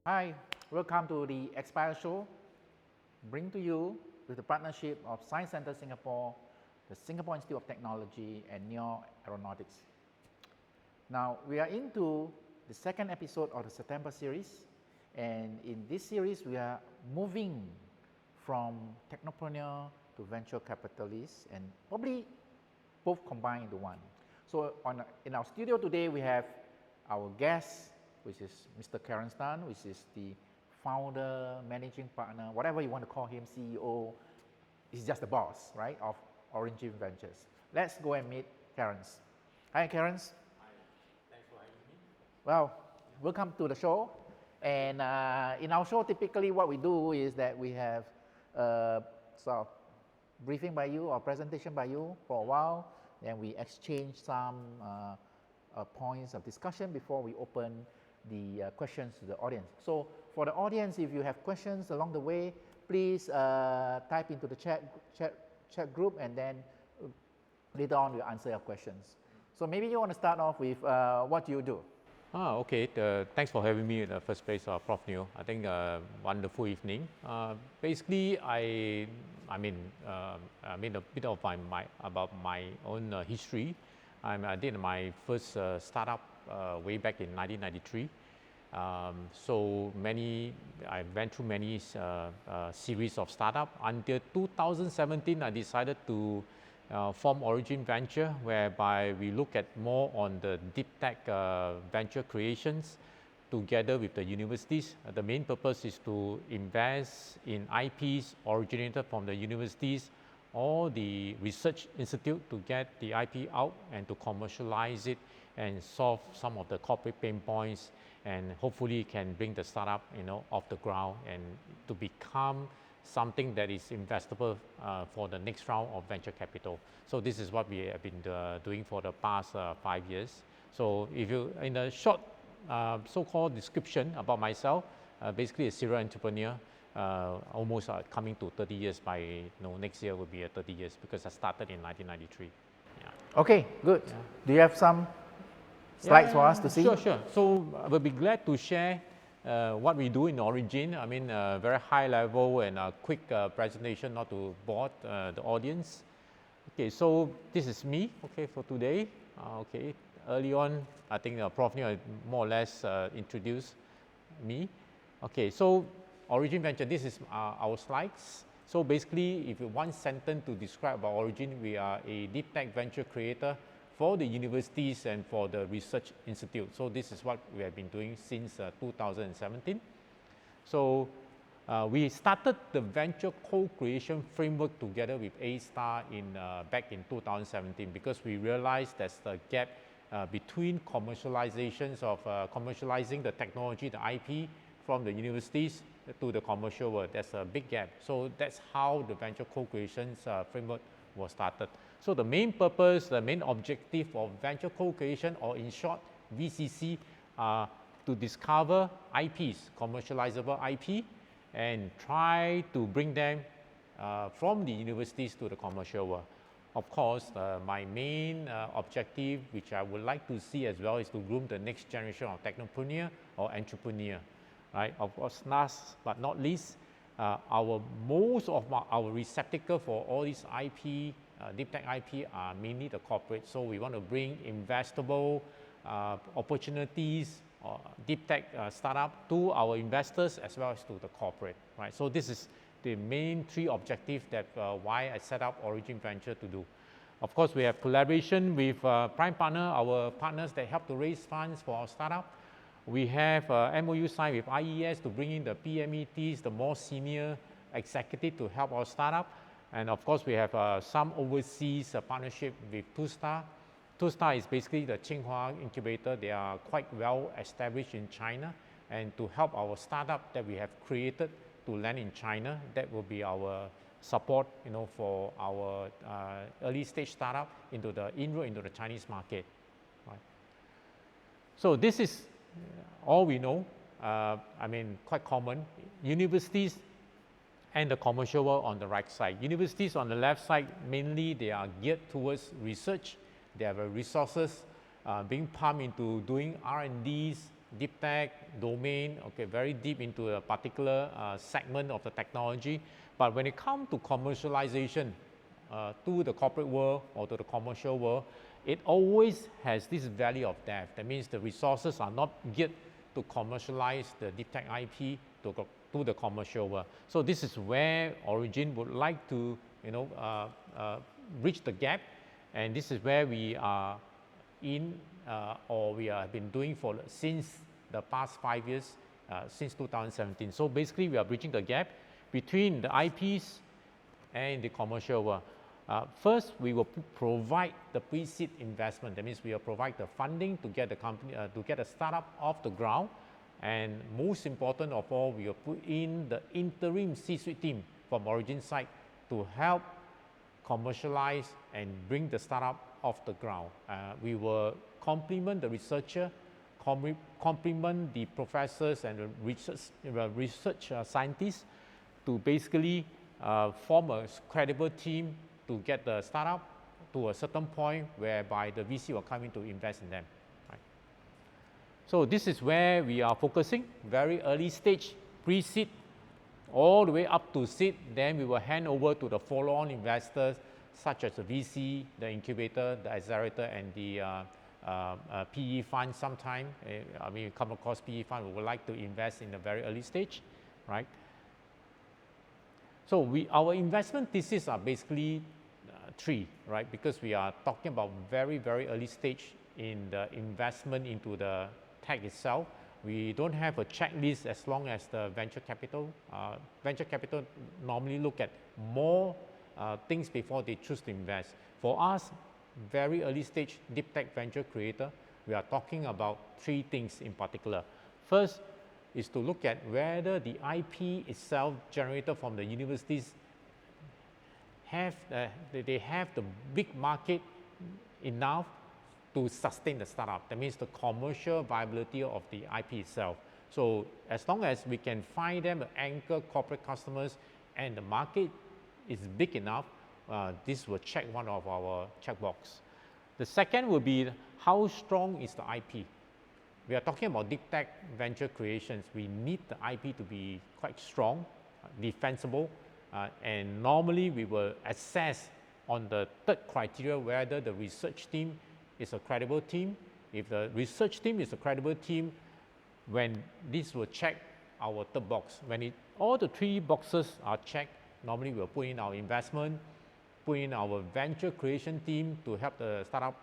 Hi, welcome to the Expire Show, bring to you with the partnership of Science Centre Singapore, the Singapore Institute of Technology and Neo Aeronautics. Now, we are into the second episode of the September series, and in this series, we are moving from technopreneur to venture capitalist, and probably both combined into one. So in our studio today, we have our guest, which is Mr. Clarence, which is the founder, managing partner, whatever you want to call him, CEO. He's just the boss, right, of Origgin Ventures. Let's go and meet Clarence. Hi, Clarence. Hi, thanks for having me. Well, welcome to the show. And in our show, typically what we do is that we have sort of briefing by you or presentation by you for a while, then we exchange some points of discussion before we open the questions to the audience. So for the audience, if you have questions along the way, please type into the chat group, and then later on we'll answer your questions. So maybe you want to start off with what you do. Okay. Thanks for having me in the first place, Prof. Neo. I think wonderful evening. Basically, I made a bit of about my own history. I did my first startup way back in 1993. I went through many series of startup until 2017. I decided to form Origgin Venture, whereby we look at more on the deep tech venture creations together with the universities. The main purpose is to invest in IPs originated from the universities or the research institute to get the IP out and to commercialize it and solve some of the corporate pain points, and hopefully can bring the startup off the ground and to become something that is investable for the next round of venture capital. So this is what we have been doing for the past 5 years. So if you, in a short so-called description about myself, basically a serial entrepreneur, almost coming to 30 years by next year will be 30 years because I started in 1993. Yeah. Okay, good. Yeah. Do you have some slides for us to see? Sure. So I will be glad to share what we do in Origgin. I mean, very high level and a quick presentation, not to bore the audience. Okay, so this is me, okay, for today. Okay, early on, I think Prof. Neo more or less introduced me. Okay, so Origgin Venture, this is our slides. So basically, if you one sentence to describe about Origgin, we are a deep tech venture creator for the universities and for the research institute. So this is what we have been doing since 2017. So we started the venture co-creation framework together with A-Star back in 2017 because we realized there's a gap between commercializations of commercializing the technology, the IP from the universities to the commercial world. There's a big gap. So that's how the venture co-creation framework was started. So the main purpose, the main objective of venture co-creation, or in short, VCC, are to discover IPs, commercializable IP, and try to bring them from the universities to the commercial world. Of course, my main objective, which I would like to see as well, is to groom the next generation of technopreneur or entrepreneur. Right? Of course, last but not least, most of our receptacle for all these IP, deep tech IP, are mainly the corporate. So we want to bring investable opportunities or deep tech startup to our investors as well as to the corporate. Right? So this is the main three objectives that why I set up Origgin Venture to do. Of course, we have collaboration with prime partner, our partners that help to raise funds for our startup. We have MOU signed with IES to bring in the PMETs, the more senior executive to help our startup. And of course, we have some overseas partnership with Two-Star. Two-Star is basically the Tsinghua incubator. They are quite well established in China. And to help our startup that we have created to land in China, that will be our support for our early stage startup into the inroad into the Chinese market. Right? So this is all we know. I mean, quite common. Universities and the commercial world on the right side. Universities on the left side, mainly they are geared towards research. They have resources being pumped into doing R&Ds deep tech domain, okay, very deep into a particular segment of the technology. But when it comes to commercialization to the corporate world or to the commercial world, it always has this valley of death. That means the resources are not geared to commercialize the deep tech IP to the commercial world. So this is where Origgin would like to, bridge the gap, and this is where we are in, or we have been doing since the past 5 years, since 2017. So basically, we are bridging the gap between the IPs and the commercial world. First, we will provide the pre-seed investment. That means we will provide the funding to get the company, to get a startup off the ground. And most important of all, we will put in the interim C-suite team from Origgin side to help commercialize and bring the startup off the ground. We will complement the researcher, complement the professors and the research scientists to basically form a credible team to get the startup to a certain point whereby the VC will come in to invest in them. Right? So this is where we are focusing, very early stage, pre-seed, all the way up to seed. Then we will hand over to the follow-on investors such as the VC, the incubator, the accelerator, and the PE fund sometime. I mean, come across PE fund, we would like to invest in the very early stage, right? So our investment thesis are basically three, right? Because we are talking about very, very early stage in the investment into the tech itself. We don't have a checklist as long as the venture capital. Venture capital normally look at more things before they choose to invest. For us, very early stage deep tech venture creator, we are talking about three things in particular. First is to look at whether the IP itself generated from the universities they have the big market enough to sustain the startup. That means the commercial viability of the IP itself. So as long as we can find them anchor corporate customers and the market is big enough, this will check one of our checkbox. The second will be how strong is the IP. We are talking about deep tech venture creations. We need the IP to be quite strong, defensible, and normally we will assess on the third criteria whether the research team is a credible team. If the research team is a credible team, when this will check our third box. When all the three boxes are checked, normally we'll put in our investment, put in our venture creation team to help the startup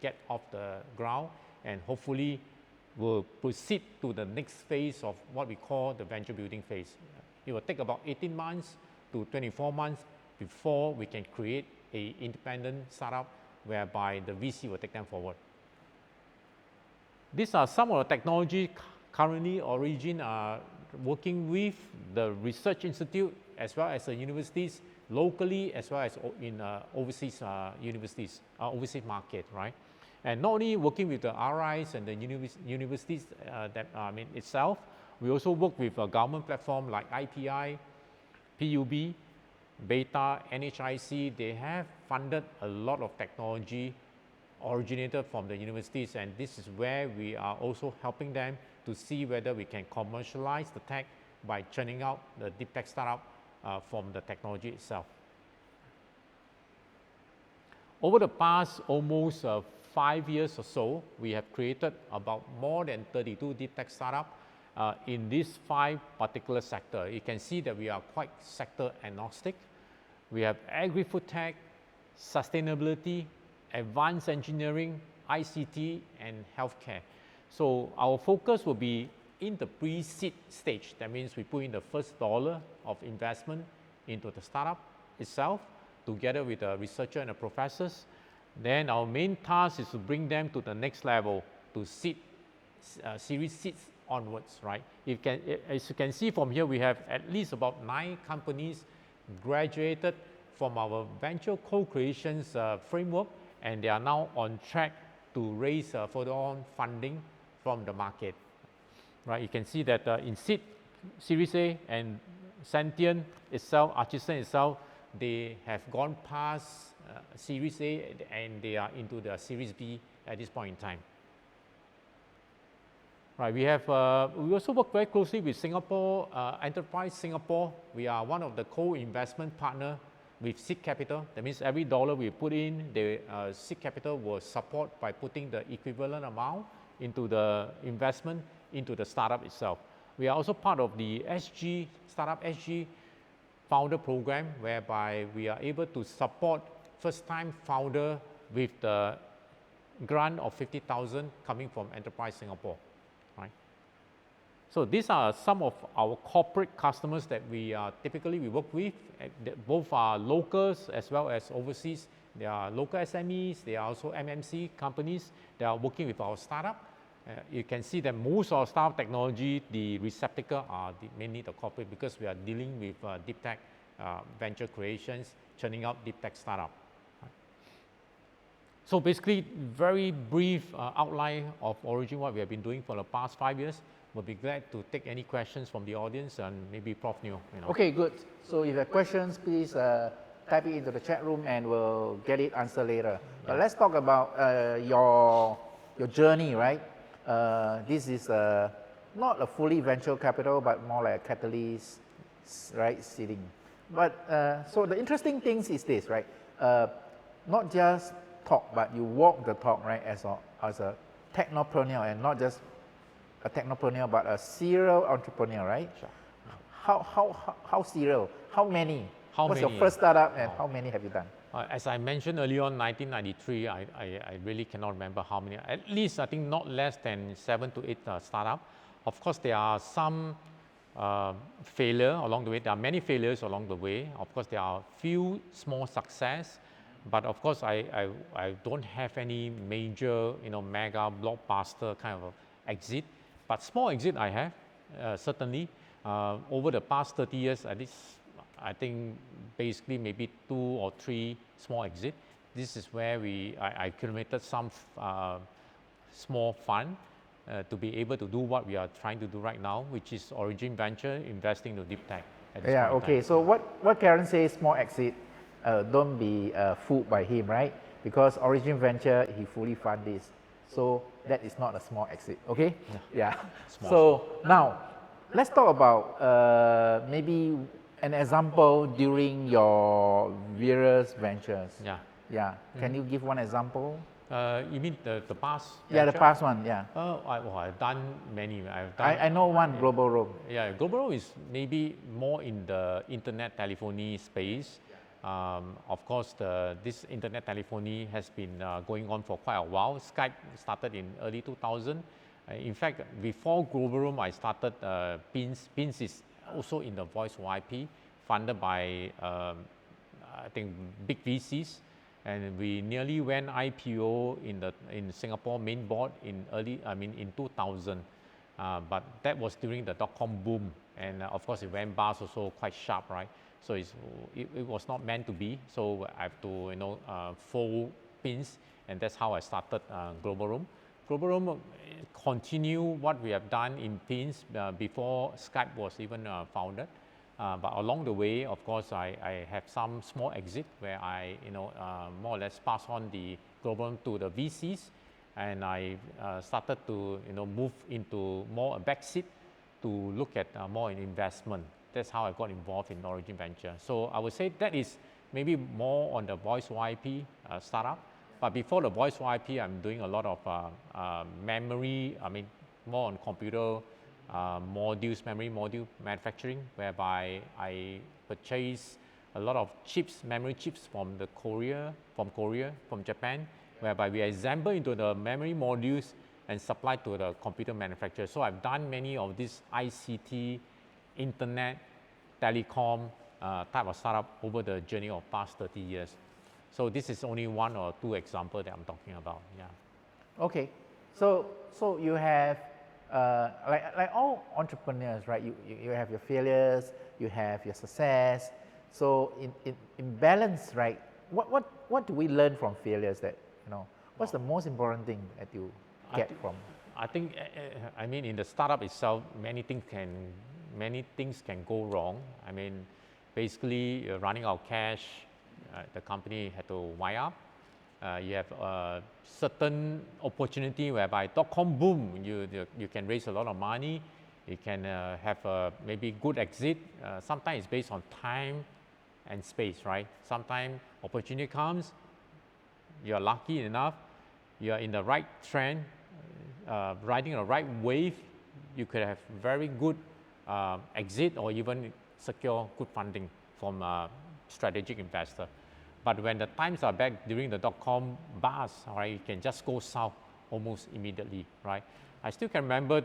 get off the ground, and hopefully we'll proceed to the next phase of what we call the venture building phase. It will take about 18 months to 24 months before we can create an independent startup whereby the VC will take them forward. These are some of the technology currently Origgin are working with the research institute as well as the universities locally as well as in overseas universities, overseas market, right? And not only working with the RIs and the universities itself, we also work with a government platform like IPI, PUB, Beta, NHIC. They have funded a lot of technology originated from the universities, and this is where we are also helping them to see whether we can commercialize the tech by churning out the deep tech startup from the technology itself. Over the past almost 5 years or so, we have created about more than 32 deep tech startups in these 5 particular sectors. You can see that we are quite sector agnostic. We have agri-food tech, sustainability, advanced engineering, ICT, and healthcare. So our focus will be in the pre-seed stage. That means we put in the first dollar of investment into the startup itself together with the researcher and the professors. Then our main task is to bring them to the next level, to seed, series seeds onwards, right? As you can see from here, we have at least about 9 companies graduated from our venture co-creations framework, and they are now on track to raise further on funding from the market, right? You can see that in seed, Series A, and Sentient itself, Artisan itself, they have gone past Series A and they are into the Series B at this point in time. Right, we also work very closely with Singapore, Enterprise Singapore. We are one of the co-investment partner with seed capital. That means every dollar we put in, the seed capital will support by putting the equivalent amount into the investment into the startup itself. We are also part of the Startup SG founder program, whereby we are able to support first-time founder with the grant of 50,000 coming from Enterprise Singapore. Right. So these are some of our corporate customers that we typically work with. Both are locals as well as overseas. They are local SMEs. They are also MNC companies that are working with our startup. You can see that most of our startup technology, the receptacle are mainly the corporate, because we are dealing with deep tech venture creations, churning out deep tech startup. So basically, very brief outline of Origgin, what we have been doing for the past 5 years. We'll be glad to take any questions from the audience, and maybe Prof. Neo. Okay, good. So if you have questions, please type it into the chat room and we'll get it answered later. But let's talk about your journey, right? This is not a fully venture capital, but more like a catalyst, right, seeding. But so the interesting thing is this, right? Not just talk, but you walk the talk, right, as a technopreneur, and not just a technopreneur, but a serial entrepreneur, right? Sure. How serial? How many? What's your many? first startup, and how many have you done? As I mentioned earlier on, 1993, I really cannot remember how many. At least I think not less than 7 to 8 startups. Of course, there are some failure along the way. There are many failures along the way. Of course, there are few small success. But of course, I don't have any major, mega blockbuster kind of exit. But small exit I have, certainly. Over the past 30 years, at least, I think basically maybe 2 or 3 small exit. This is where I accumulated some small fund to be able to do what we are trying to do right now, which is Origgin Venture, investing in deep tech. Yeah, okay. So what Clarence says, small exit, don't be fooled by him, right? Because Origgin Venture, he fully fund this. So that is not a small exit, okay? Yeah. So now, let's talk about maybe an example during your various ventures. Yeah. Yeah. Can you give one example? You mean the past? Yeah, venture? the past one, yeah. I've done many. I know one, Global Roam. Yeah, Global Roam is maybe more in the internet telephony space. Of course, this internet telephony has been going on for quite a while. Skype started in early 2000. In fact, before Global Roam, I started Pins. Pins is also in the voice over IP, funded by I think big VCs, and we nearly went IPO in Singapore main board in 2000. But that was during the dot-com boom, and of course it went bust also quite sharp, right? So it was not meant to be. So I have to fold Pins, and that's how I started Global Roam. Global Roam continue what we have done in Pins before Skype was even founded. But along the way, of course, I have some small exit where I more or less pass on the Global Roam to the VCs, and I started to move into more a backseat to look at more in investment. That's how I got involved in Origgin Venture. So I would say that is maybe more on the voice over IP startup. But before the voice over IP, I'm doing a lot of memory, more on computer modules, memory module manufacturing, whereby I purchase a lot of chips, memory chips from Korea, from Japan, whereby we assemble into the memory modules and supply to the computer manufacturer. So I've done many of these ICT, internet, telecom type of startup over the journey of past 30 years. So this is only 1 or 2 examples that I'm talking about. Yeah. Okay. So you have like all entrepreneurs, right? You have your failures, you have your success. So in balance, right? What do we learn from failures? That what's the most important thing that you get from? I think in the startup itself, many things can go wrong. Basically running out of cash, the company had to wind up. You have a certain opportunity whereby .com boom, you can raise a lot of money. You can have a maybe good exit. Sometimes it's based on time and space, right? Sometimes opportunity comes, you're lucky enough, you're in the right trend, riding the right wave, you could have very good exit or even secure good funding from a strategic investor. But when the times are back during the .com bust, right, you can just go south almost immediately, right? I still can remember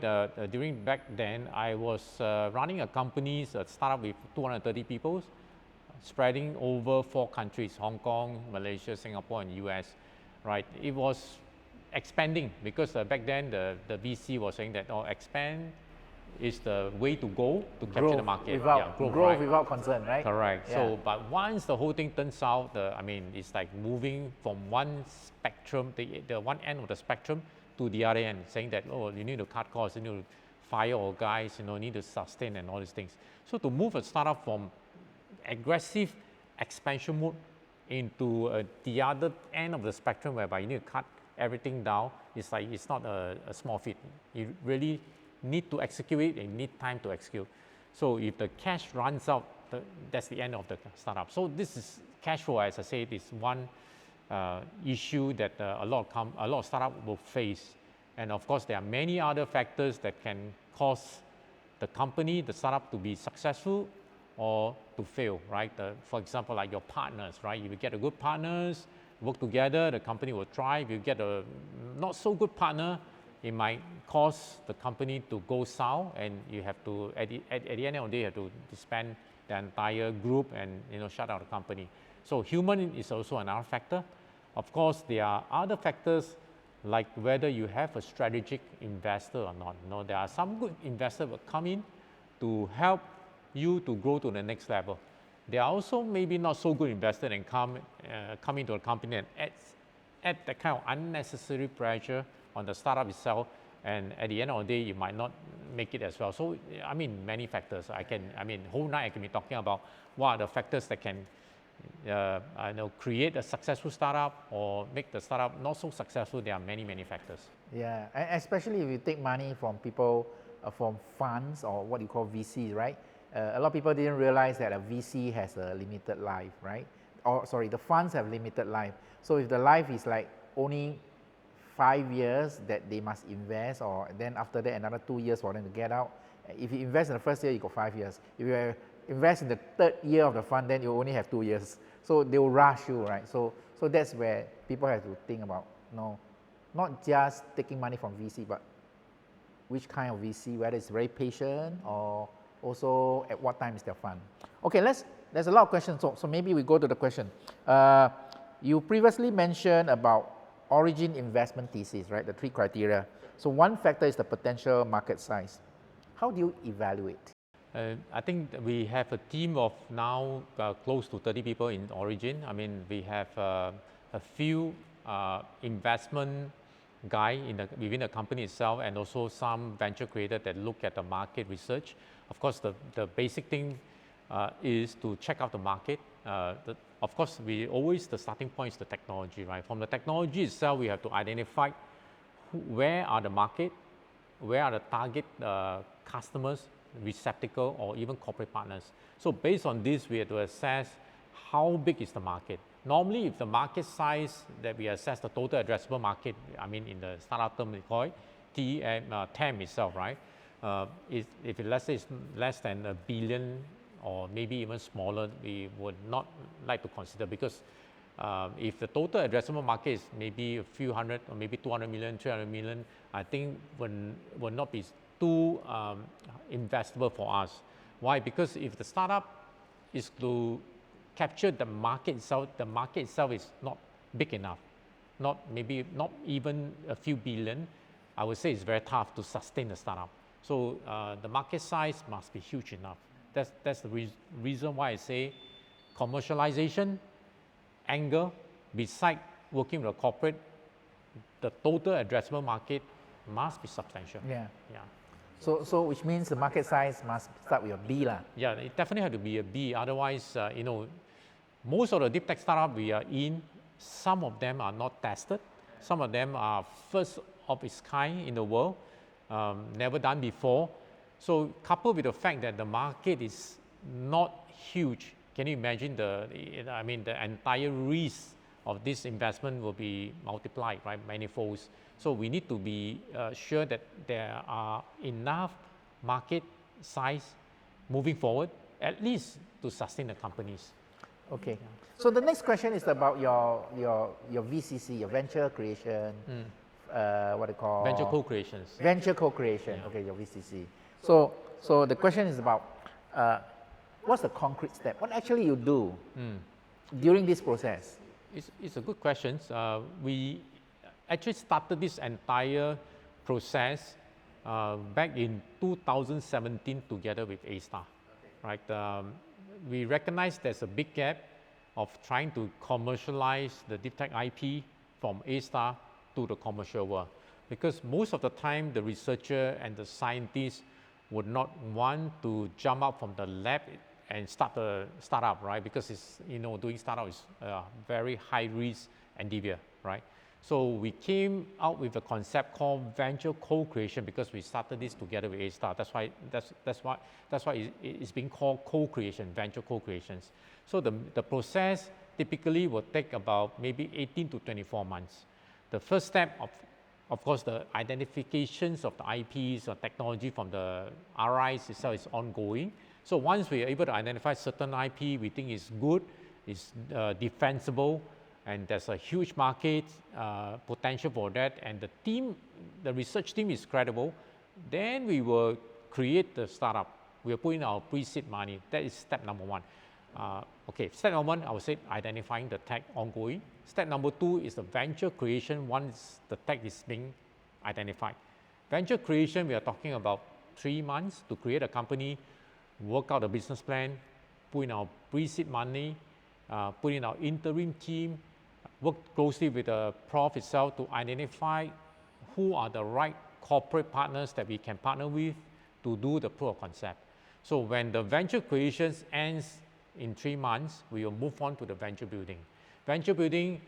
during back then, I was running a company, a startup with 230 people, spreading over 4 countries, Hong Kong, Malaysia, Singapore, and US, right? It was expanding because back then the VC was saying that, oh, expand is the way to go to capture the market. Without, growth, growth right? without concern, right? Correct. Yeah. So, but once the whole thing turns out, I mean, it's like moving from one spectrum, the one end of the spectrum to the other end, saying that, oh, you need to cut costs, you need to fire all guys, you need to sustain and all these things. So to move a startup from aggressive expansion mode into the other end of the spectrum whereby you need to cut everything down, it's like it's not a small feat. You really need to execute it and you need time to execute. So if the cash runs out, that's the end of the startup. So this is cash flow, as I said, is one issue that a lot of startups will face. And of course, there are many other factors that can cause the company, the startup, to be successful or to fail, right? For example, like your partners, right? If you get a good partners, work together, the company will thrive. If you get a not so good partner, it might cause the company to go south, and you have to, at the end of the day, you have to disband the entire group and shut down the company. So human is also another factor. Of course, there are other factors like whether you have a strategic investor or not. There are some good investors will come in to help you to grow to the next level. There are also maybe not so good investors and come into a company and add that kind of unnecessary pressure on the startup itself, and at the end of the day, you might not make it as well. So, I mean, many factors. Whole night I can be talking about what are the factors that can create a successful startup or make the startup not so successful. There are many, many factors. Yeah, and especially if you take money from people, from funds or what you call VCs, right? A lot of people didn't realize that a VC has a limited life, right? Or sorry, the funds have limited life. So if the life is like only 5 years that they must invest, or then after that another 2 years for them to get out. If you invest in the first year, you got 5 years. If you invest in the 3rd year of the fund, then you only have 2 years. So they will rush you, right? So that's where people have to think about, not just taking money from VC, but which kind of VC, whether it's very patient or also at what time is their fund. Okay, there's a lot of questions, so maybe we go to the question. You previously mentioned about Origgin investment thesis, right? The 3 criteria. So one factor is the potential market size. How do you evaluate? I think we have a team of now close to 30 people in Origgin. I mean, we have a few investment guy within the company itself, and also some venture creators that look at the market research. Of course, the basic thing is to check out the market. Of course, the starting point is the technology, right? From the technology itself, we have to identify where are the market, where are the target customers, receptacle, or even corporate partners. So based on this, we have to assess how big is the market. Normally, if the market size that we assess, the total addressable market, I mean in the startup term we call it, TAM itself, right? Let's say it's less than $1 billion or maybe even smaller, we would not like to consider, because if the total addressable market is maybe a few hundred or maybe 200 million, 300 million, I think will not be too investable for us. Why? Because if the startup is to capture the market itself is not big enough, not even a few billion, I would say it's very tough to sustain the startup. So the market size must be huge enough. That's the reason why I say commercialization angle, beside working with a corporate, the total addressable market must be substantial. Yeah. Yeah. So which means the market size must start with a B lah. Yeah, it definitely have to be a B. Otherwise, most of the deep tech startup we are in Some of them are not tested. Some of them are first of its kind in the world, never done before. So coupled with the fact that the market is not huge, can you imagine the entire risk of this investment will be multiplied, right, manifolds. So we need to be sure that there are enough market size moving forward, at least to sustain the companies. Okay. So the next question is about your VCC, your venture creation, what do you call? Venture co-creations. Venture co-creation. Yeah. Okay, your VCC. So the question is about what's the concrete step? What actually you do during this process? It's a good question. We actually started this entire process back in 2017 together with A-Star. Right? We recognize there's a big gap of trying to commercialize the deep tech IP from A-Star to the commercial world, because most of the time the researcher and the scientists would not want to jump out from the lab and start a startup, right? Because it's, doing startup is very high risk endeavor, right? So we came out with a concept called venture co-creation because we started this together with A-Star. That's why it's being called co-creation, venture co-creations. So the process typically will take about maybe 18 to 24 months. The first step of course, the identifications of the IPs or technology from the RIs itself is ongoing. So once we are able to identify certain IP we think is good, is defensible, and there's a huge market potential for that, and the research team is credible, then we will create the startup. We will put in our pre-seed money. That is step number one. Step number one, I would say identifying the tech ongoing. Step number two is the venture creation once the tech is being identified. Venture creation, we are talking about 3 months to create a company, work out a business plan, put in our pre-seed money, put in our interim team, work closely with the Prof itself to identify who are the right corporate partners that we can partner with to do the proof of concept. So when the venture creations ends in 3 months, we will move on to the venture building. Venture building,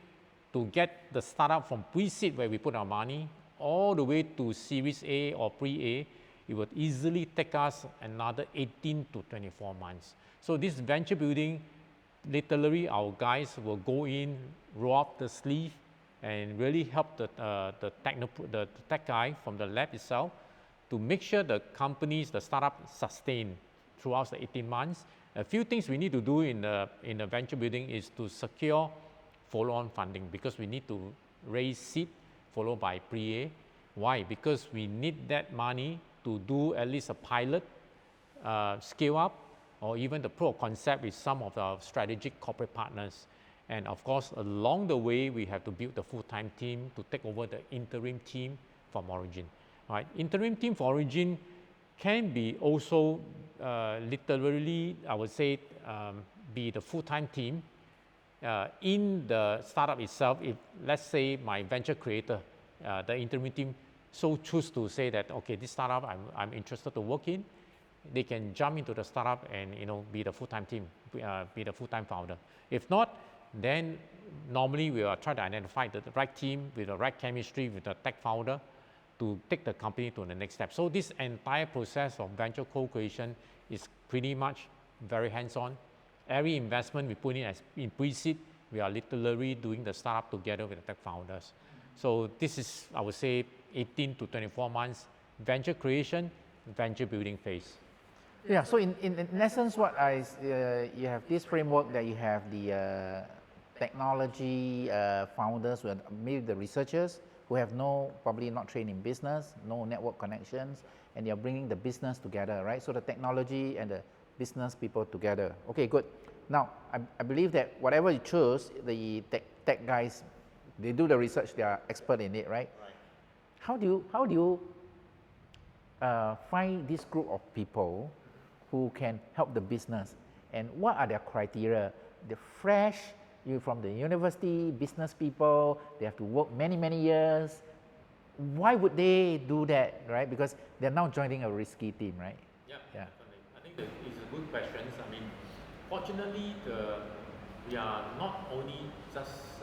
to get the startup from pre-seed where we put our money all the way to Series A or Pre-A, it would easily take us another 18 to 24 months. So this venture building, literally our guys will go in, roll up the sleeve, and really help the tech guy from the lab itself to make sure the companies, the startup sustain throughout the 18 months. A few things we need to do in the venture building is to secure follow-on funding, because we need to raise seed followed by pre-A. Why? Because we need that money to do at least a pilot, scale up, or even the proof of concept with some of our strategic corporate partners. And of course, along the way, we have to build the full-time team to take over the interim team from Origgin. Right? Interim team for Origgin can be also literally, I would say, be the full-time team in the startup itself. If, let's say, my venture creator, the interim team, so choose to say that, okay, this startup I'm interested to work in, they can jump into the startup and be the full-time team, be the full-time founder. If not, then normally we will try to identify the right team with the right chemistry with the tech founder to take the company to the next step. So this entire process of venture co-creation is pretty much very hands-on. Every investment we put in as in pre-seed, we are literally doing the startup together with the tech founders. So this is, I would say, 18 to 24 months venture creation, venture building phase. Yeah, so in essence, you have this framework that you have the technology founders, maybe the researchers who have probably not trained in business, no network connections, and you're bringing the business together, right? So the technology and the business people together. Okay, good. Now, I believe that whatever you choose, the tech guys, they do the research, they are expert in it, right? Right. How do you find this group of people who can help the business, and what are their criteria? The fresh, you from the university, business people, they have to work many years. Why would they do that, right? Because they're now joining a risky team, right? Yeah. Definitely. I think that is a good question. I mean, fortunately, we are not only just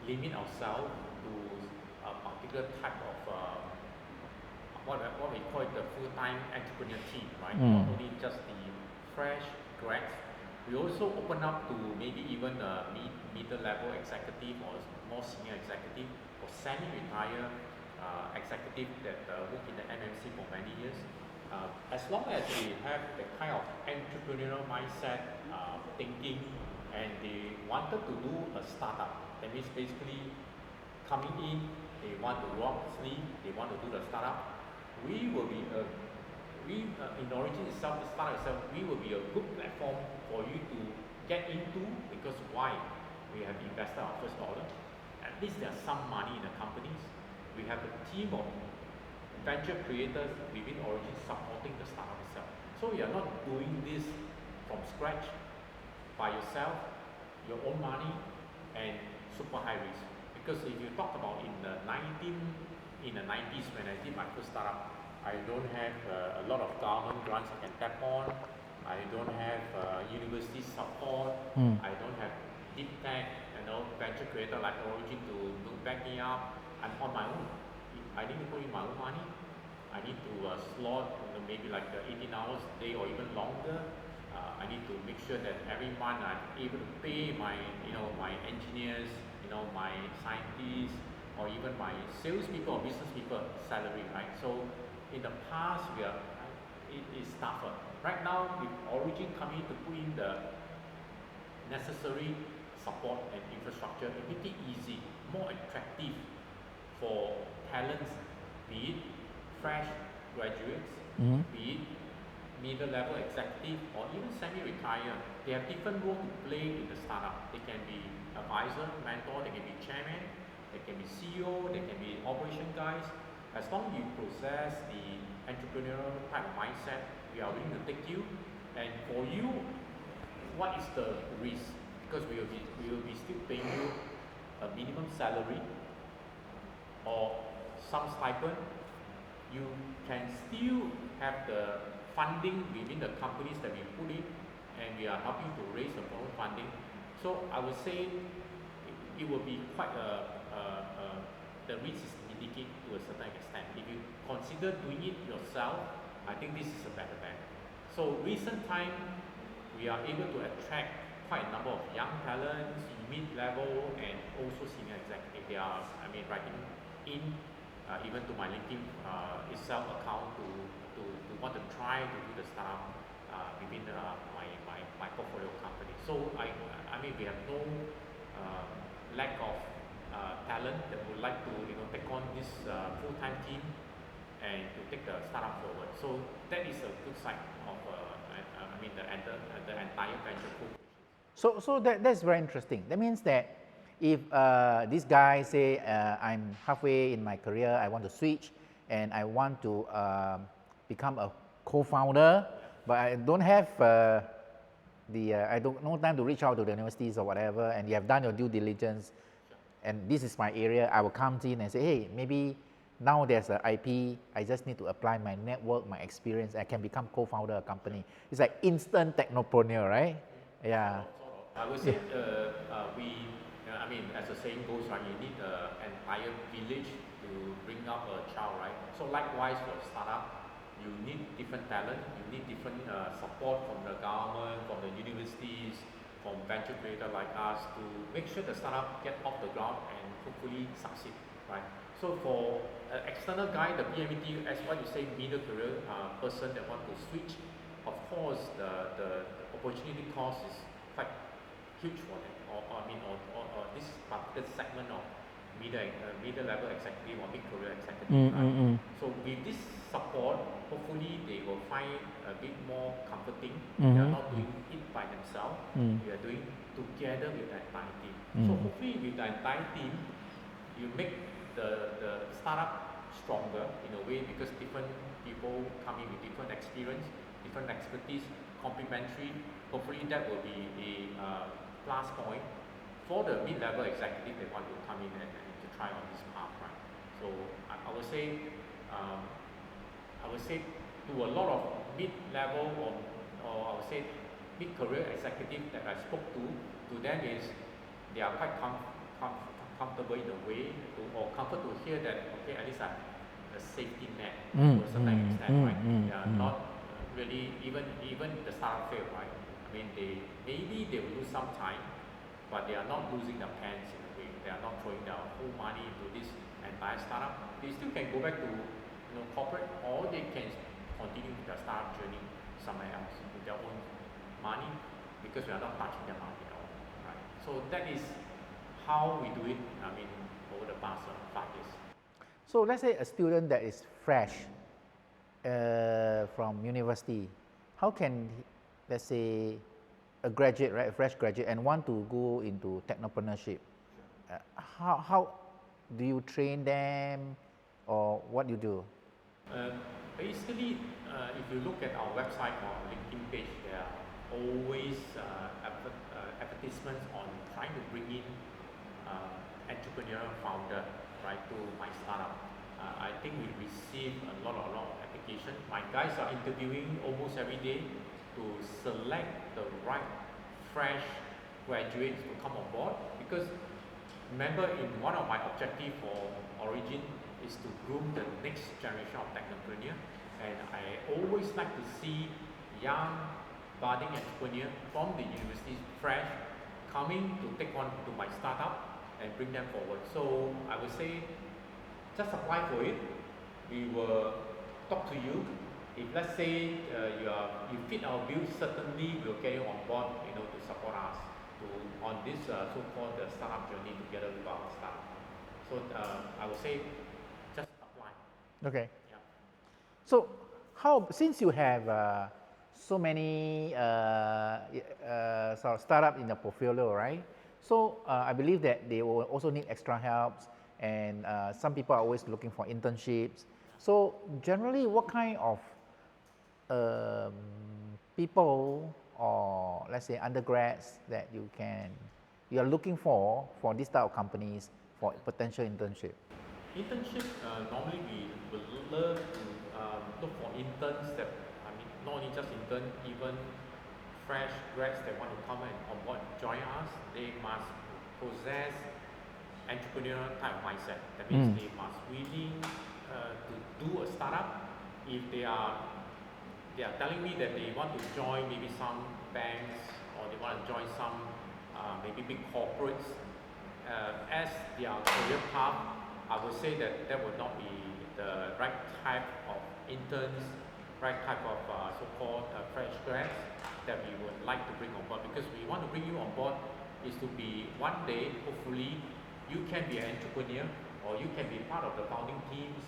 limit ourselves to a particular type of what we call it the full-time entrepreneur team, right? Not only just the fresh grads, we also open up to maybe even a middle level executive or more senior executive or semi-retired executive that work in the MNC for many years. As long as they have the kind of entrepreneurial mindset, thinking, and they wanted to do a startup, that means basically coming in, they want to roll up the sleeve, they want to do the startup. We will be in Origgin itself, the startup itself, we will be a good platform for you to get into, because why? We have invested our first dollar. At least there's some money in the companies. We have a team of venture creators within Origgin supporting the startup itself. So we are not doing this from scratch by yourself, your own money, and super high risk. Because if you talk about in the 90s when I did my first startup, I don't have a lot of government grants I can tap on. I don't have university support. I don't have deep tech, venture creator like Origgin to back me up. I'm on my own. I need to put in my own money. I need to slot maybe like 18 hours a day or even longer. I need to make sure that every month I'm able to pay my my engineers, my scientists, or even my salespeople or business people salary, right? So in the past it is tougher. Right now with Origgin coming to put in the necessary support and infrastructure, it make it easy, more attractive for talents, be it fresh graduates, be it middle level executive or even semi-retired. They have different role to play in the startup. They can be advisor, mentor, they can be chairman, they can be CEO, they can be operation guys. As long as you possess the entrepreneurial type of mindset, we are willing to take you. And for you, what is the risk? Because we will be still paying you a minimum salary or some stipend. You can still have the funding within the companies that we put in, and we are helping to raise the foreign funding. So I would say it will be quite the risk is mitigated to a certain extent. If you consider doing it yourself, I think this is a better bet. So recent time, we are able to attract quite a number of young talents, mid-level, and also senior executive. They are, writing in even to my LinkedIn itself account to want to try to do the startup within my portfolio company. So we have no lack of talent that would like to take on this full-time team and to take the startup forward. So that is a good side of the entire venture group. So that's very interesting. That means that if this guy say I'm halfway in my career, I want to switch and I want to become a co-founder, but I don't have no time to reach out to the universities or whatever, and you have done your due diligence, and this is my area, I will come in and say, hey, maybe now there's an IP, I just need to apply my network, my experience, I can become co-founder of a company. It's like instant technopreneur, right? Yeah. I would say as the saying goes, right, you need an entire village to bring up a child, right? So likewise for startup, you need different talent, you need different support from the government, from the universities, from venture creators like us to make sure the startup get off the ground and hopefully succeed, right? So for an external guy, the PMET, as what you say, middle career person that want to switch, of course the opportunity cost is quite huge for them, or this particular segment of middle level executive or mid career executive. Right? So with this support, hopefully they will find a bit more comforting. They are not doing it by themselves. We are doing together with the entire team. So hopefully with the entire team, you make the startup stronger in a way, because different people come in with different experience, different expertise, complementary. Hopefully that will be a plus point for the mid-level executive that want to come in and to try on this path, right? So I would say to a lot of mid-level or I would say mid-career executive that I spoke to, to them is they are quite comfortable in a way, or comfort to hear that, okay, at least I have a safety net to a certain extent, right? They are not really, even the startup fail, right? I mean, maybe they will lose some time, but they are not losing their pants in a way. They are not throwing their whole money into this entire startup. They still can go back to corporate, or they can continue their startup journey somewhere else with their own money, because we are not touching their money at all, right? So that is how we do it, I mean, over the past 5 years. So let's say a student that is fresh from university, how can, let's say, a graduate, right, a fresh graduate, and want to go into technopreneurship, how do you train them, or what you do? Basically, if you look at our website or LinkedIn page, there are always advertisements on trying to bring in entrepreneurial founder, right, to my startup. I think we receive a lot of applications. My guys are interviewing almost every day to select the right fresh graduates to come on board, because remember, in one of my objectives for Origgin is to groom the next generation of technopreneur, and I always like to see young budding entrepreneur from the university, fresh, coming to take on to my startup and bring them forward. So I would say, just apply for it. We will talk to you. If let's say you fit our bill, certainly we'll get you on board, to support us on this so-called startup journey together with our staff. So I would say, just apply. Okay. Yeah. So how, since you have so many sort of startup in the portfolio, right? So I believe that they will also need extra help, and some people are always looking for internships. So generally, what kind of people, or let's say undergrads, that you are looking for this type of companies for potential internship? Internship, normally we would love to look for interns that, I mean, not only just intern, even fresh grads that want to come and on board, join us. They must possess entrepreneurial type of mindset. That means they must willing to do a startup. If they are telling me that they want to join maybe some banks, or they want to join some maybe big corporates as their career path, I would say that would not be the right type of interns, right type of so-called fresh grads that we would like to bring on board. Because we want to bring you on board is to be, one day, hopefully, you can be an entrepreneur, or you can be part of the founding teams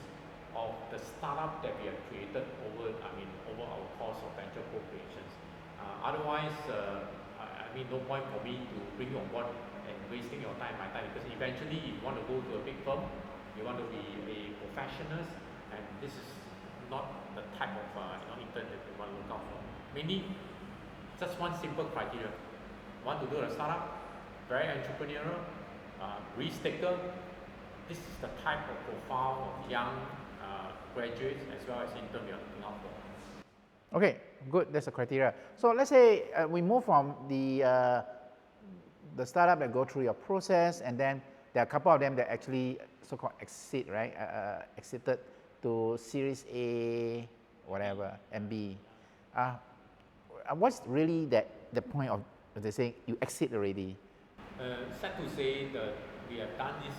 of the startup that we have created over our course of venture co-creations. Otherwise, I mean, no point for me to bring you on board and wasting your time, my time, because eventually, if you want to go to a big firm, you want to be a professional, and this is not the type of intern that we want to look out for. Mainly, just one simple criteria: want to do a startup, very entrepreneurial, risk taker. This is the type of profile of young graduates as well as intern we are looking out for. Okay, good. That's a criteria. So let's say we move from the startup that go through your process, and then there are a couple of them that actually so-called exit, right? Exited to Series A, whatever, and B. What's really the point of, they say you exit already? Sad to say that we have done this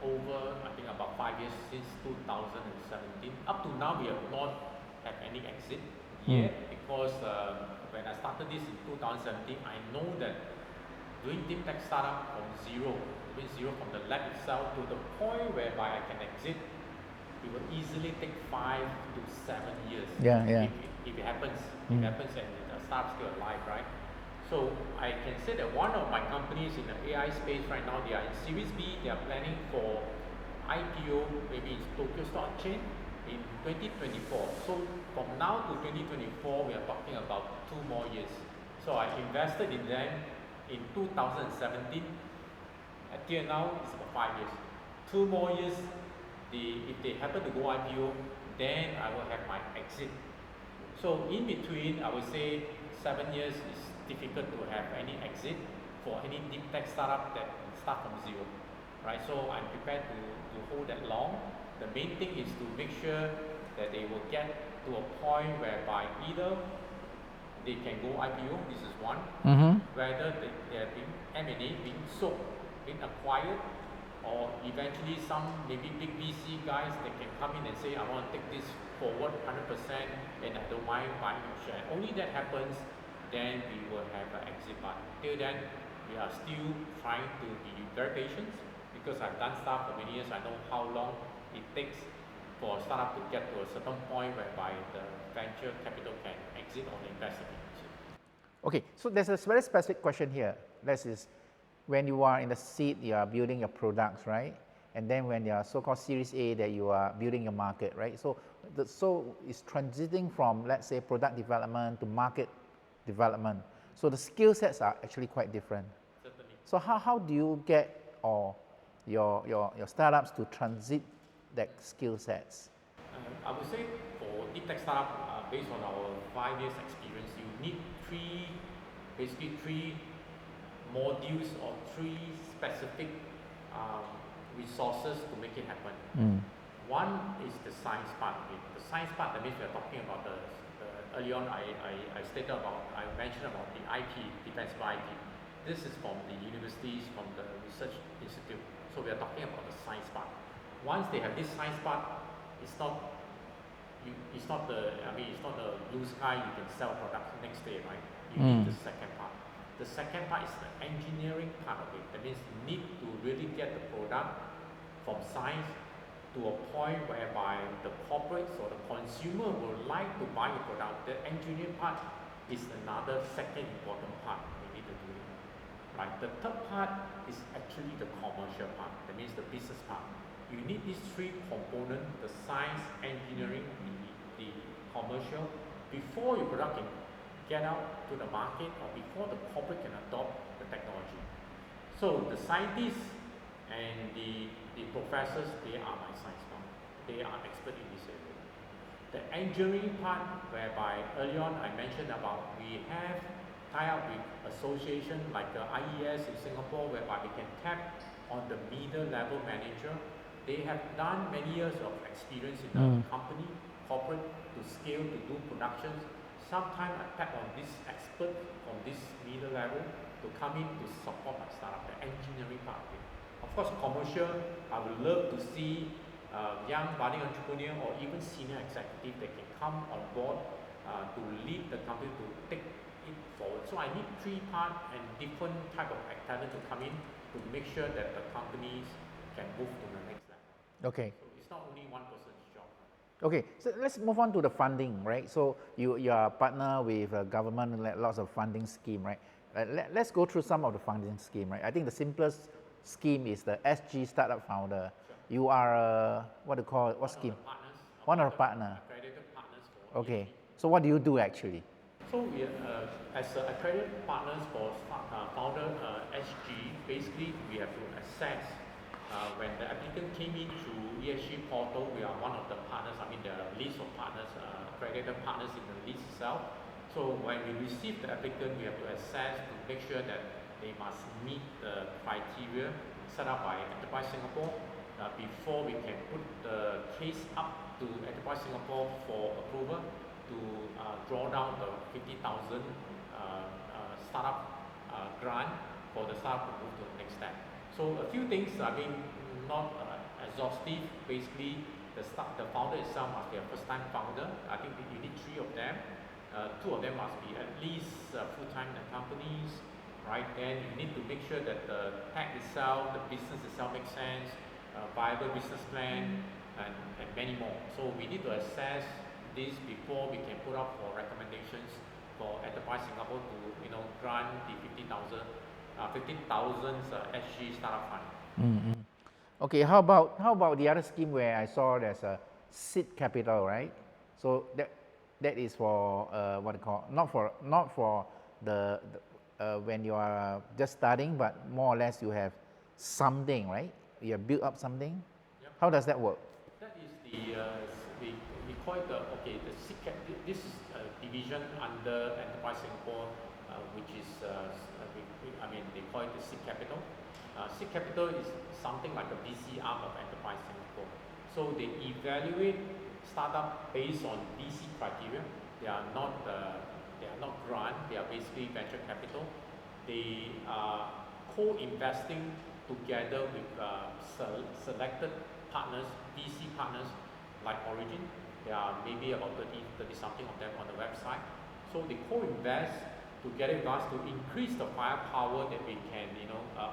over, I think, about 5 years, since 2017. Up to now, we have not had any exit yet, because when I started this in 2017, I know that doing deep tech startup from zero, means zero from the lab itself to the point whereby I can exit, it will easily take 5 to 7 years. If it happens, and the startup's still alive, right? So I can say that one of my companies in the AI space right now, they are in Series B. They are planning for IPO, maybe in Tokyo Stock Exchange in 2024. So from now to 2024, we are talking about 2 more years. So I invested in them in 2017. Until now, it's about 5 years. 2 more years, if they happen to go IPO, then I will have my exit. So in between, I would say 7 years is difficult to have any exit. for any deep tech startup that start from zero, right? So I'm prepared to hold that long. The main thing is to make sure that they will get to a point whereby either they can go IPO, this is one, whether they are being M&A, being sold, being acquired, or eventually some maybe big VC guys that can come in and say, I want to take this forward 100% and I don't mind buying your share. Only that happens, then we will have an exit button. Till then, we are still trying to be very patient because I've done stuff for many years. I know how long it takes for a startup to get to a certain point whereby the venture capital can exit or the investor can exit. Okay, so there's a very specific question here. This is when you are in the seed, you are building your products, right? And then when you are so-called Series A, that you are building your market, right? So, it's transiting from, let's say, product development to market development. So the skill sets are actually quite different. Certainly. So how do you get your startups to transit that skill sets? I would say for deep tech startup, based on our 5 years experience, you need basically three modules or three specific resources to make it happen. One is the science part of it. The science part, that means we are talking about the early on I mentioned about the IP, defensible IP. This is from the universities, from the research institute. So we are talking about the science part. Once they have this science part, it's not the blue sky, you can sell products next day, right? You need the second part. The second part is the engineering part of it. That means you need to really get the product from science to a point whereby the corporates or the consumer would like to buy your product. The engineering part is another second important part we need to do. Right? The third part is actually the commercial part. That means the business part. You need these three components, the science, engineering, the commercial, before your product can get out to the market or before the corporate can adopt the technology. So the scientists and the professors, they are my science part. They are expert in this area. The engineering part, whereby early on I mentioned about we have tie up with association like the IES in Singapore, whereby we can tap on the middle level manager. They have done many years of experience in the company, corporate, to scale, to do productions. Sometimes I tap on this expert from this middle level to come in to support my startup, the engineering part of it. Of course, commercial, I would love to see young budding entrepreneur or even senior executive that can come on board to lead the company to take it forward. So I need three parts and different type of talent to come in to make sure that the companies can move to the next level. Okay. So it's not only one person's job. Okay, so let's move on to the funding, right? So you are a partner with a government, lots of funding scheme, right? Let's go through some of the funding scheme, right? I think the simplest scheme is the SG Startup Founder. Sure. You are what scheme? One of the partners. Accredited partners for Okay. ESG. So what do you do actually? So we as accredited partners for Founder SG, basically we have to assess when the applicant came in through ESG portal. We are one of the partners. I mean, there are a list of partners, accredited partners in the list itself. So when we receive the applicant, we have to assess to make sure that they must meet the criteria set up by Enterprise Singapore before we can put the case up to Enterprise Singapore for approval to draw down the 50,000 startup grant for the startup to move to the next step. So a few things, I mean, not exhaustive. Basically, the founder itself must be a first-time founder. I think you need 3 of them. 2 of them must be at least full-time in the companies, right? Then you need to make sure that the tech itself, the business itself makes sense, viable business plan, and many more. So we need to assess this before we can put up for recommendations for Enterprise Singapore to grant the 15,000 SG Startup Fund. Mm-hmm. Okay, how about the other scheme where I saw there's a seed capital, right? So that is for not for the when you are just starting, but more or less you have something, right? You have built up something. Yep. How does that work? That is we call it this is a division under Enterprise Singapore which is, I mean, they call it the seed capital. Seed capital is something like a VC arm of Enterprise Singapore. So they evaluate startup based on VC criteria. They are not grant. They are basically venture capital. They are co-investing together with selected partners, VC partners like Origgin. There are maybe about 30 something of them on the website. So they co-invest together with us to increase the firepower that we can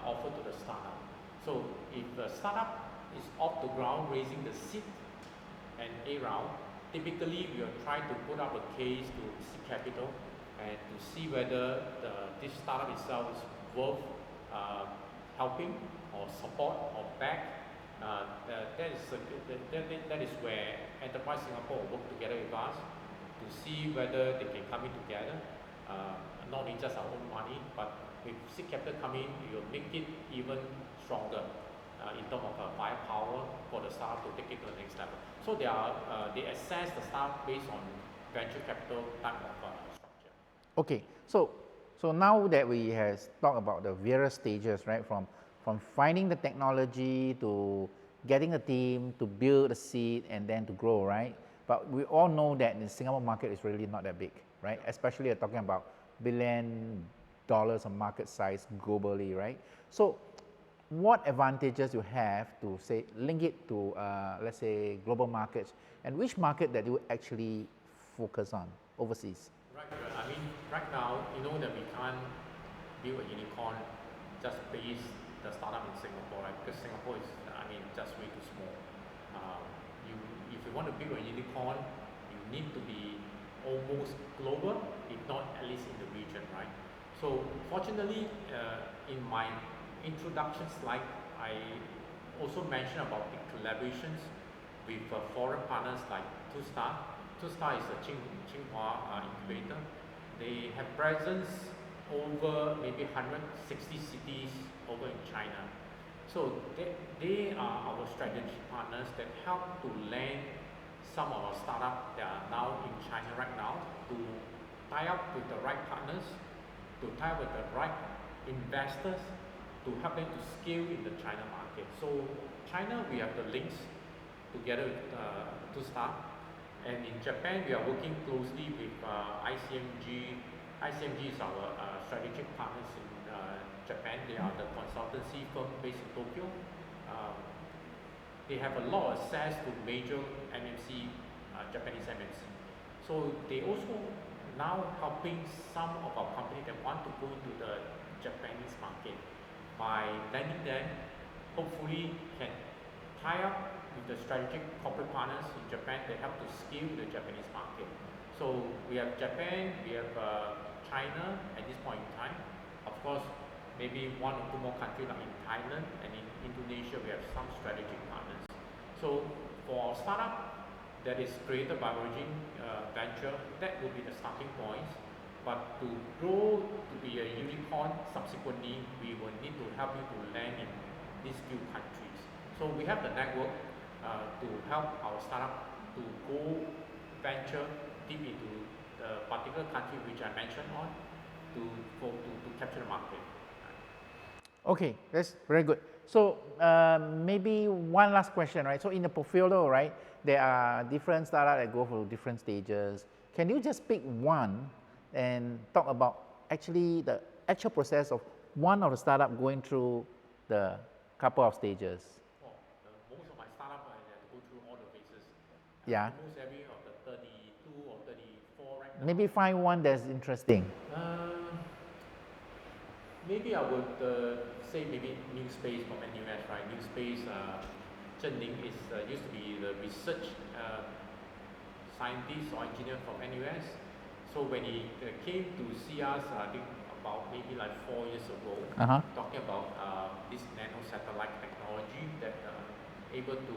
offer to the startup. So if the startup is off the ground raising the seed and A round, typically we will try to put up a case to seed capital and to see whether this startup itself is worth helping or support or back. That is where Enterprise Singapore will work together with us to see whether they can come in together, not only just our own money, but with seed capital coming, it will make it even stronger in terms of firepower for the startup to take it to the next level. So they assess the startup based on venture capital type of structure. Okay, so now that we have talked about the various stages, right, from finding the technology to getting a team to build a seed and then to grow, right? But we all know that the Singapore market is really not that big, right? Especially you're talking about $1 billion of market size globally, right? So what advantages you have to say link it to let's say global markets, and which market that you actually focus on overseas? Right. I mean, right now, you know that we can't build a unicorn just based the startup in Singapore, right? Because Singapore is, I mean, just way too small. If you want to build a unicorn, you need to be almost global, if not at least in the region, right? So fortunately, in my introduction slide, I also mentioned about the collaborations with foreign partners like Two-Star. Two-Star is a Tsinghua incubator. They have presence over maybe 160 cities over in China. So they are our strategic partners that help to land some of our startups that are now in China right now, to tie up with the right partners, to tie up with the right investors, to help them to scale in the China market. So China, we have the links together with Two-Star. And in Japan, we are working closely with ICMG. ICMG is our strategic partners in Japan. They are the consultancy firm based in Tokyo. They have a lot of access to major MNC, Japanese MNC. So they also now helping some of our companies that want to go into the Japanese market by lending them, hopefully can tie up with the strategic corporate partners in Japan that help to scale the Japanese market. So we have Japan, we have China at this point in time. Of course, maybe one or two more countries like in Thailand and in Indonesia, we have some strategic partners. So for our startup that is created by Origgin Venture, that will be the starting point. But to grow to be a unicorn, subsequently, we will need to help you to land in these few countries. So we have the network to help our startup to go venture deep into the particular country which I mentioned on to capture the market. Okay, that's very good. So maybe one last question, right? So in the portfolio, right, there are different startups that go for different stages. Can you just pick one and talk about actually the actual process of one of the startup going through the couple of stages? Oh, most of my startups I have to go through all the phases. Yeah. Almost every of the 32 or 34 right now. Maybe find one that's interesting. Maybe I would say maybe New Space from NUS, right? New Space, Zhenning is used to be the research scientist or engineer from NUS. So when he came to see us, I think about maybe like 4 years ago, talking about this nano satellite technology that able to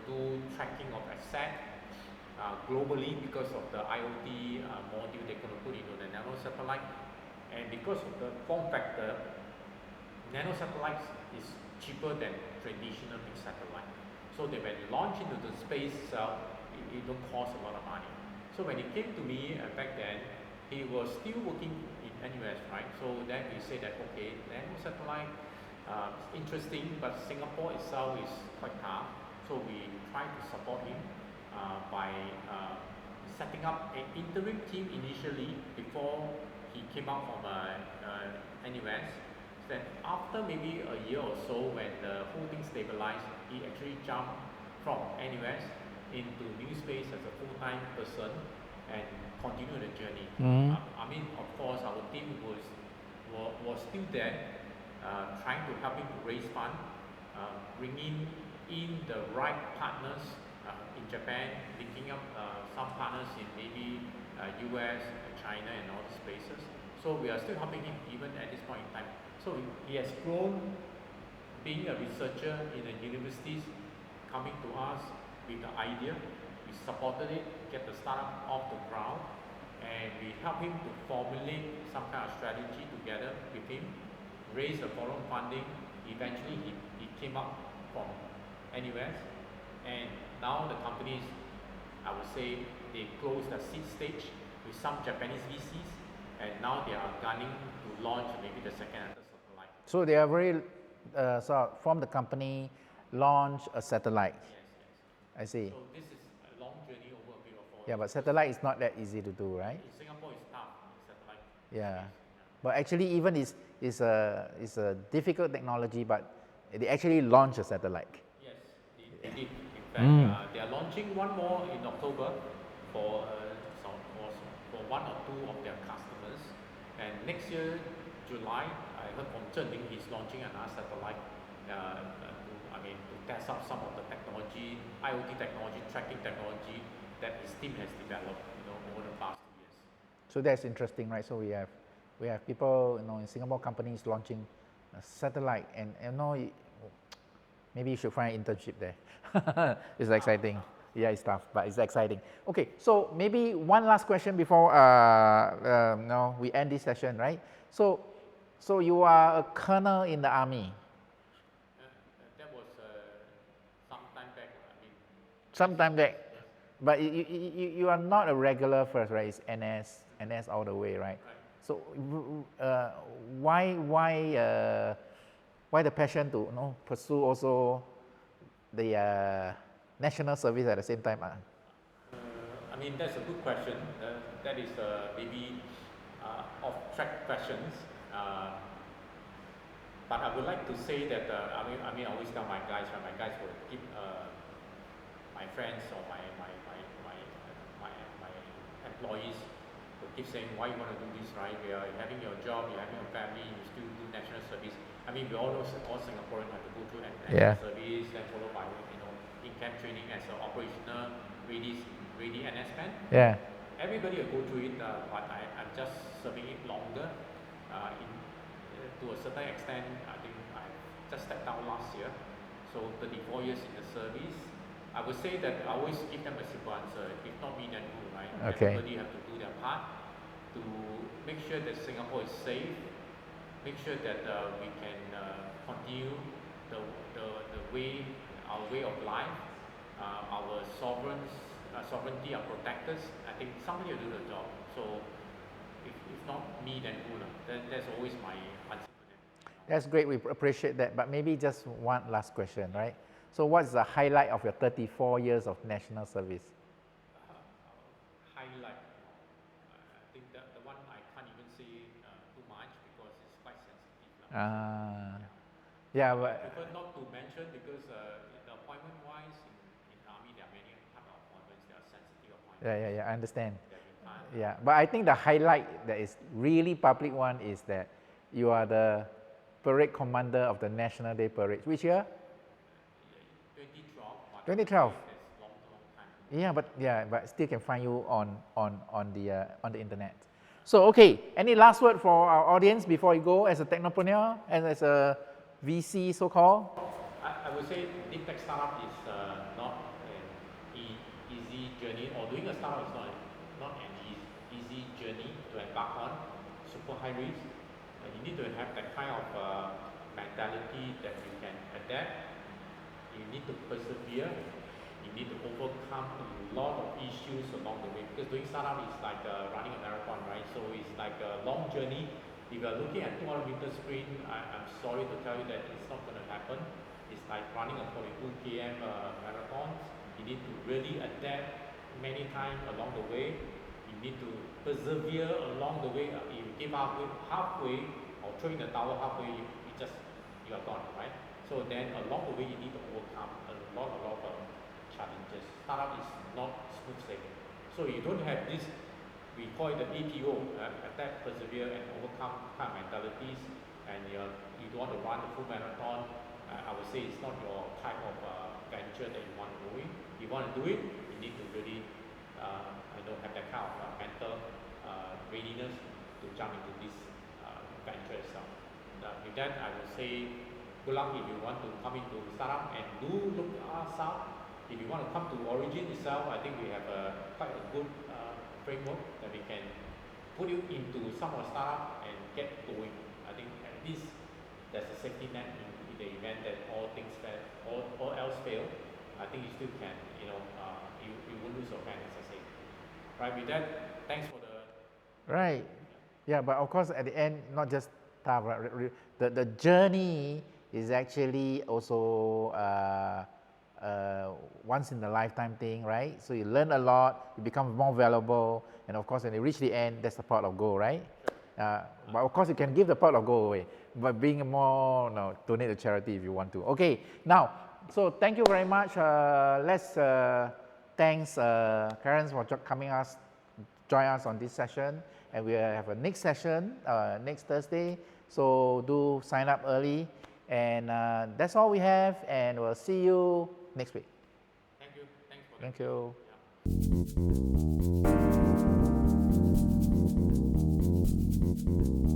do tracking of asset globally because of the IoT module they're going to put into the nano satellite. And because of the form factor, nano satellites is cheaper than traditional big satellite. So that when launched into the space itself, it don't cost a lot of money. So when he came to me back then, he was still working in NUS, right? So then we say that, okay, nano satellite is interesting, but Singapore itself is quite tough. So we try to support him by setting up an interim team initially before he came out from NUS. Then after maybe a year or so, when the whole thing stabilized, he actually jumped from NUS into new space as a full-time person and continue the journey. I mean, of course, our team was still there, trying to help him to raise fund, bringing in the right partners in Japan, linking up some partners in maybe US, China, and all these places. So we are still helping him even at this point in time. So he has grown being a researcher in the universities, coming to us with the idea. We supported it, get the startup off the ground, and we helped him to formulate some kind of strategy together with him, raise the foreign funding. Eventually, he came up from NUS, and now the companies, I would say, they closed the seed stage with some Japanese VCs, and now they are gunning to launch maybe the second and third satellite. So they are very, so from the company, launch a satellite. Yes, yes. I see. So this is a long journey over a period of 4 years. Yeah, but satellite is not that easy to do, right? In Singapore, it's tough, satellite. Yeah. But actually, even is a difficult technology, but they actually launch a satellite. Yes, they did. In fact, they are launching one more in October for one or two of their customers. And next year, July, I heard from Zhening, he's launching another satellite to test out some of the technology, IoT technology, tracking technology that his team has developed, over the past 2 years. So that's interesting, right? So we have people, in Singapore companies launching a satellite, and maybe you should find an internship there. It's exciting. Yeah, it's tough, but it's exciting. Okay, so maybe one last question before we end this session, right? So you are a colonel in the army. That was some time back. Some time back, but you are not a regular first, right? It's NS all the way, right? So why the passion to pursue also the national service at the same time? That's a good question. That is maybe off-track questions. But I would like to say that I always tell my guys, my guys will keep my friends or my employees will keep saying, why you want to do this, right? You are having your job, you're having your family, you still do national service. We all know all Singaporeans have to go through national service, then followed by in-camp training as an operational ready NS man. Yeah. Everybody will go through it, but I'm just serving it longer. To a certain extent, I think I just stepped down last year, so 34 years in the service. I would say that I always give them a simple answer. If not me, then who, right? Okay. Everybody have to do their part to make sure that Singapore is safe, make sure that we can continue the way, our way of life, our sovereignty, our protectors. I think somebody will do the job. So if not me, then who? That's always my answer to them. That's great. We appreciate that. But maybe just one last question, right? So what's the highlight of your 34 years of national service? Highlight. I think the one I can't even say too much because it's quite sensitive. Yeah, I but prefer not to mention because the appointment-wise in army there are many type of appointments. They are sensitive appointments. yeah, I understand. Yeah, but I think the highlight that is really public one is that you are the parade commander of the National Day Parade. Which year? 2012. Long time. But still can find you on the internet. So okay, any last word for our audience before you go as a technopreneur and as a VC so-called? I would say deep tech startup is not an easy journey, or doing a startup is not an easy journey to embark on. Super high risk. You need to have that kind of mentality that you can adapt. You need to persevere. You you need to overcome a lot of issues along the way, because doing startup is like running a marathon, right? So it's like a long journey. If you're looking at 200-meter sprint, I'm sorry to tell you that it's not going to happen. It's like running a 42 km marathon. You need to really adapt many times along the way. You need to persevere along the way. If you give up halfway or throw in the towel halfway, you are gone, right? So then along the way, you need to overcome a lot of challenges. Startup is not smooth sailing. So you don't have this, we call it the APO, adapt, persevere, and overcome kind of mentalities, and you don't want to run a full marathon. I would say it's not your type of venture that you want to do it. If you want to do it, you need to really have that kind of mental readiness to jump into this venture itself. With that, I would say good luck if you want to come into startup, and do look us up. If you want to come to Origgin itself, I think we have quite a good framework that we can put you into some of the startup and get going. I think at least there's a safety net in the event that all else fail. I think you still can, you won't lose your pen, as I say. Right, with that, thanks for the... Right. Yeah, but of course at the end, not just tough, right? The journey is actually also once in a lifetime thing, right? So you learn a lot, you become more valuable, and of course when you reach the end, that's the pot of gold, right? But of course you can give the pot of gold away, but being more, donate to charity if you want to. Okay, now, so thank you very much. Let's thanks Clarence for join us on this session, and we have a next session next Thursday. So do sign up early, and that's all we have, and we'll see you next week. Thank you. Thanks for that. Thank you. Yeah.